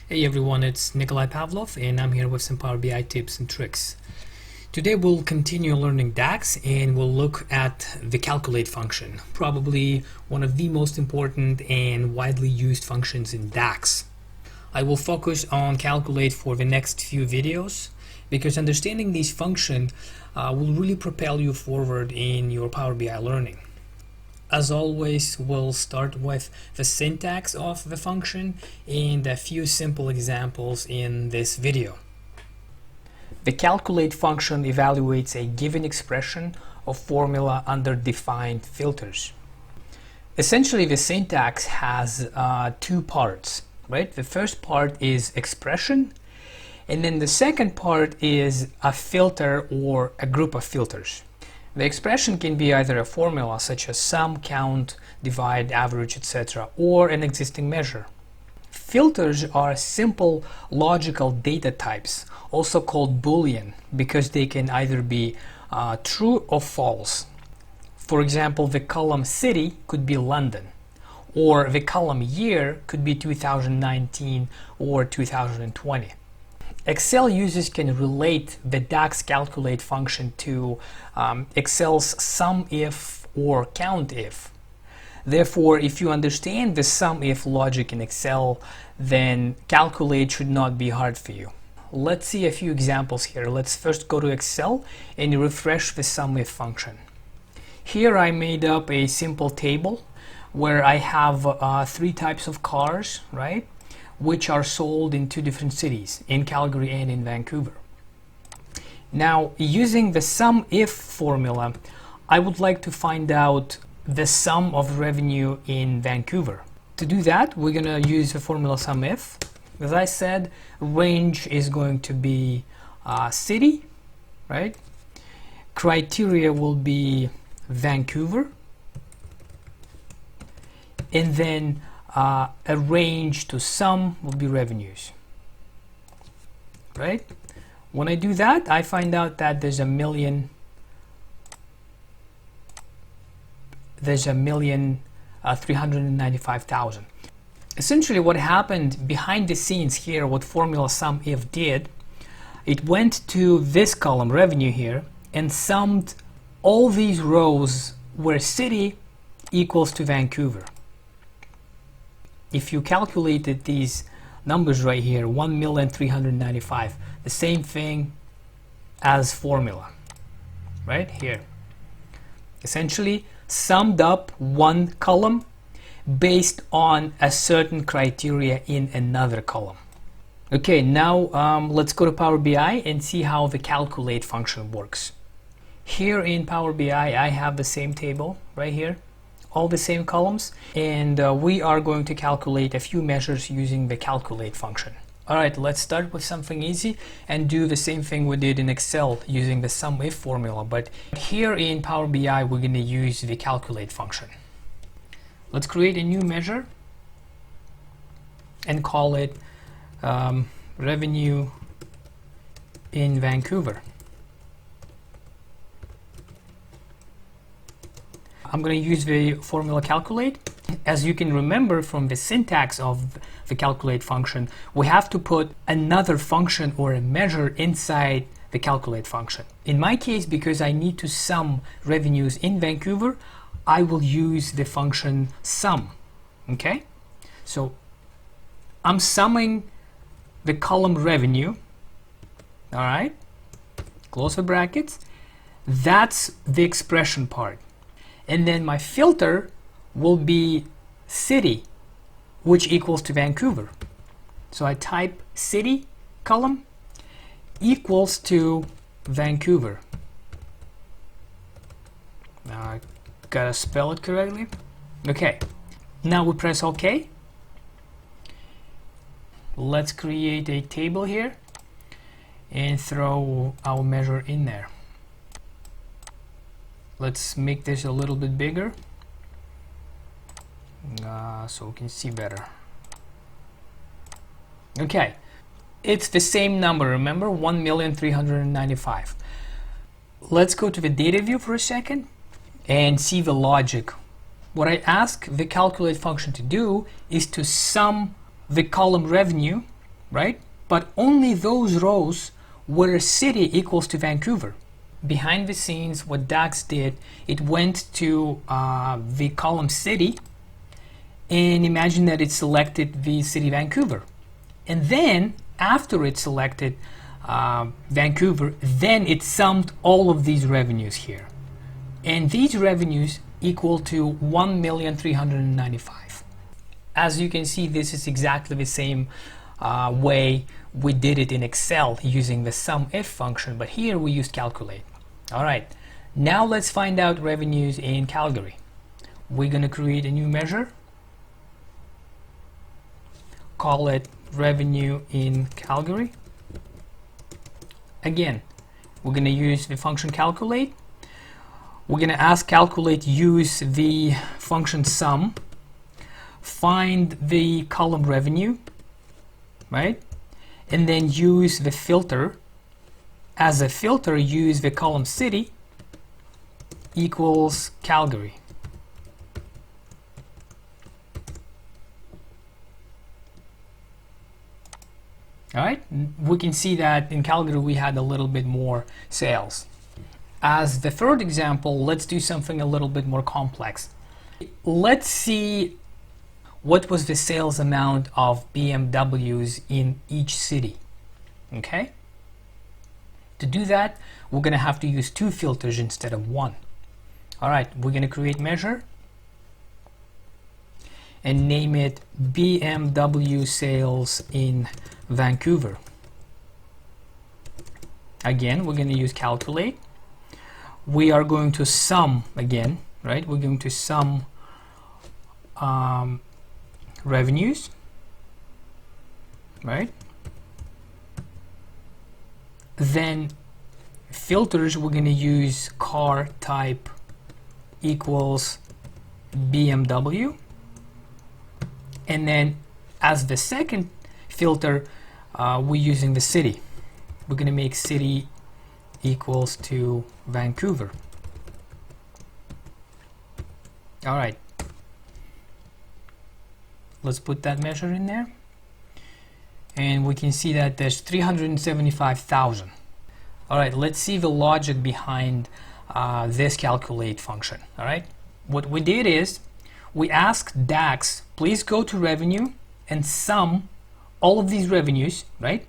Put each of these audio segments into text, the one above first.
Hey everyone, it's Nikolai Pavlov and I'm here with some Power BI tips and tricks. Today we'll continue learning DAX and we'll look at the calculate function, probably one of the most important and widely used functions in DAX. I will focus on calculate for the next few videos because understanding this function will really propel you forward in your Power BI learning. As always, we'll start with the syntax of the function and a few simple examples in this video. The calculate function evaluates a given expression or formula under defined filters. Essentially, the syntax has two parts, right? The first part is expression, and then the second part is a filter or a group of filters. The expression can be either a formula such as sum, count, divide, average, etc., or an existing measure. Filters are simple logical data types, also called Boolean, because they can either be true or false. For example, the column city could be London, or the column year could be 2019 or 2020. Excel users can relate the DAX Calculate function to Excel's SUMIF or COUNTIF. Therefore, if you understand the SUMIF logic in Excel, then Calculate should not be hard for you. Let's see a few examples here. Let's first go to Excel and refresh the SUMIF function. Here I made up a simple table where I have three types of cars, right? Which are sold in two different cities, in Calgary and in Vancouver. Now, using the SUMIF formula, I would like to find out the sum of revenue in Vancouver. To do that, we're going to use the formula SUMIF. As I said, range is going to be city, right? Criteria will be Vancouver. And then a range to sum will be revenues, right? When I do that, I find out that there's a million 395,000. Essentially, what happened behind the scenes here, what formula SUMIF did, it went to this column, revenue here, and summed all these rows where city equals to Vancouver. If you calculated these numbers right here, 1,395,000, the same thing as formula, right here. Essentially, summed up one column based on a certain criteria in another column. Okay, now let's go to Power BI and see how the calculate function works. Here in Power BI, I have the same table right here, all the same columns, and we are going to calculate a few measures using the calculate function. Alright, let's start with something easy and do the same thing we did in Excel using the SUMIF formula, but here in Power BI we're going to use the calculate function. Let's create a new measure and call it revenue in Vancouver. I'm going to use the formula calculate. As you can remember from the syntax of the calculate function, we have to put another function or a measure inside the calculate function. In my case, because I need to sum revenues in Vancouver, I will use the function sum. Okay? So I'm summing the column revenue. All right? Close the brackets. That's the expression part. And then my filter will be city, which equals to Vancouver. So I type city column equals to Vancouver. Now I gotta spell it correctly. Okay, now we press OK. Let's create a table here and throw our measure in there. Let's make this a little bit bigger so we can see better. Okay, it's the same number, remember, 1,395,000. Let's go to the data view for a second and see the logic. What I ask the calculate function to do is to sum the column revenue right? But only those rows where city equals to Vancouver. Behind the scenes, what DAX did, it went to the column city, and imagine that it selected the city Vancouver. And then after it selected Vancouver, then it summed all of these revenues here. And these revenues equal to 1,395,000. As you can see, this is exactly the same way we did it in Excel using the SUMIF function, but here we used Calculate. All right, now let's find out revenues in Calgary. We're going to create a new measure, call it revenue in Calgary. Again, we're going to use the function Calculate. We're going to ask Calculate use the function sum, find the column revenue, right? And then use the filter. As a filter, use the column city equals Calgary. All right, we can see that in Calgary we had a little bit more sales. As the third example, let's do something a little bit more complex. Let's see what was the sales amount of BMWs in each city. Okay? To do that, we're going to have to use two filters instead of one. All right, we're going to create measure and name it BMW sales in Vancouver. Again, we're going to use Calculate. We are going to sum again, right? We're going to sum revenues, right? Then filters, we're going to use car type equals BMW. And then as the second filter, we're using the city. We're going to make city equals to Vancouver. All right. Let's put that measure in there. And we can see that there's 375,000. All right, let's see the logic behind this calculate function. All right, what we did is we asked DAX, please go to revenue and sum all of these revenues, right?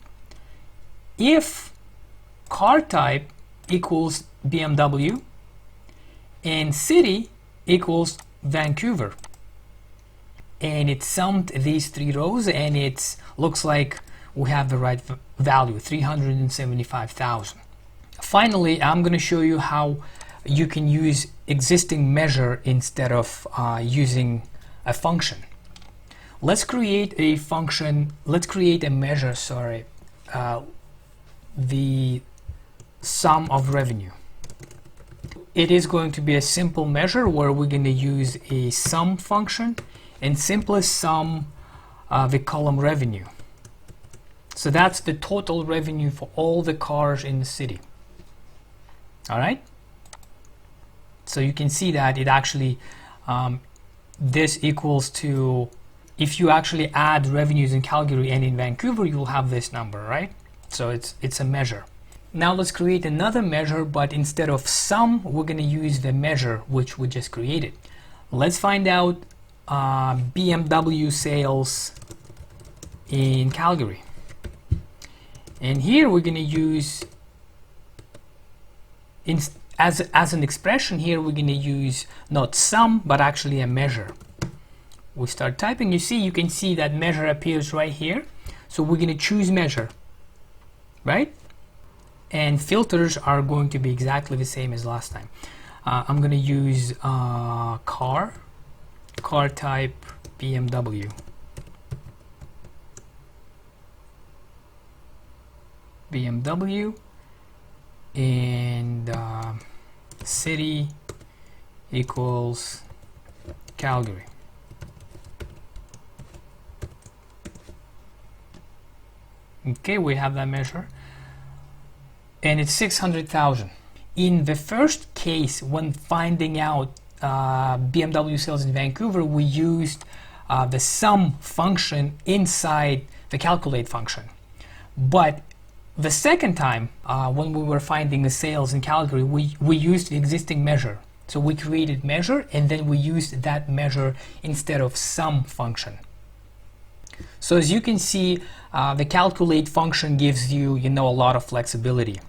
If car type equals BMW and city equals Vancouver. And it summed these three rows, and it looks like we have the right value, 375,000. Finally, I'm going to show you how you can use existing measure instead of using a function. Let's create a function, let's create a measure, the sum of revenue. It is going to be a simple measure where we're going to use a sum function and simply sum the column revenue. So that's the total revenue for all the cars in the city. All right. So you can see that it actually, this equals to, if you actually add revenues in Calgary and in Vancouver, you will have this number, right? So it's a measure. Now let's create another measure, but instead of sum, we're going to use the measure which we just created. Let's find out BMW sales in Calgary. And here we're going to use, as an expression here, we're going to use not sum, but actually a measure. We start typing, you can see that measure appears right here. So we're going to choose measure, right? And filters are going to be exactly the same as last time. I'm going to use car type BMW. And city equals Calgary. Okay, we have that measure. And it's 600,000. In the first case, when finding out BMW sales in Vancouver, we used the sum function inside the calculate function. But the second time, when we were finding the sales in Calgary, we used the existing measure. So we created measure and then we used that measure instead of sum function. So as you can see, the calculate function gives you, a lot of flexibility.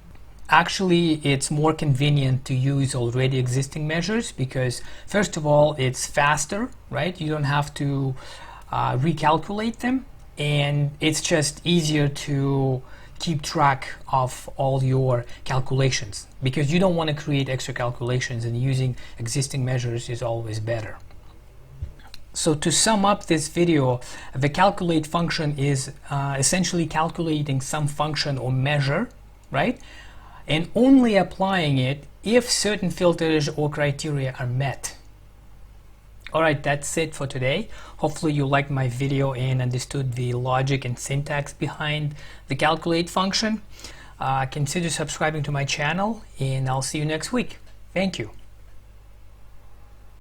Actually, it's more convenient to use already existing measures because, first of all, it's faster, right? You don't have to recalculate them, and it's just easier to keep track of all your calculations because you don't want to create extra calculations, and using existing measures is always better. So to sum up this video, the calculate function is essentially calculating some function or measure, right? And only applying it if certain filters or criteria are met. Alright, that's it for today. Hopefully you liked my video and understood the logic and syntax behind the calculate function. Consider subscribing to my channel, and I'll see you next week. Thank you.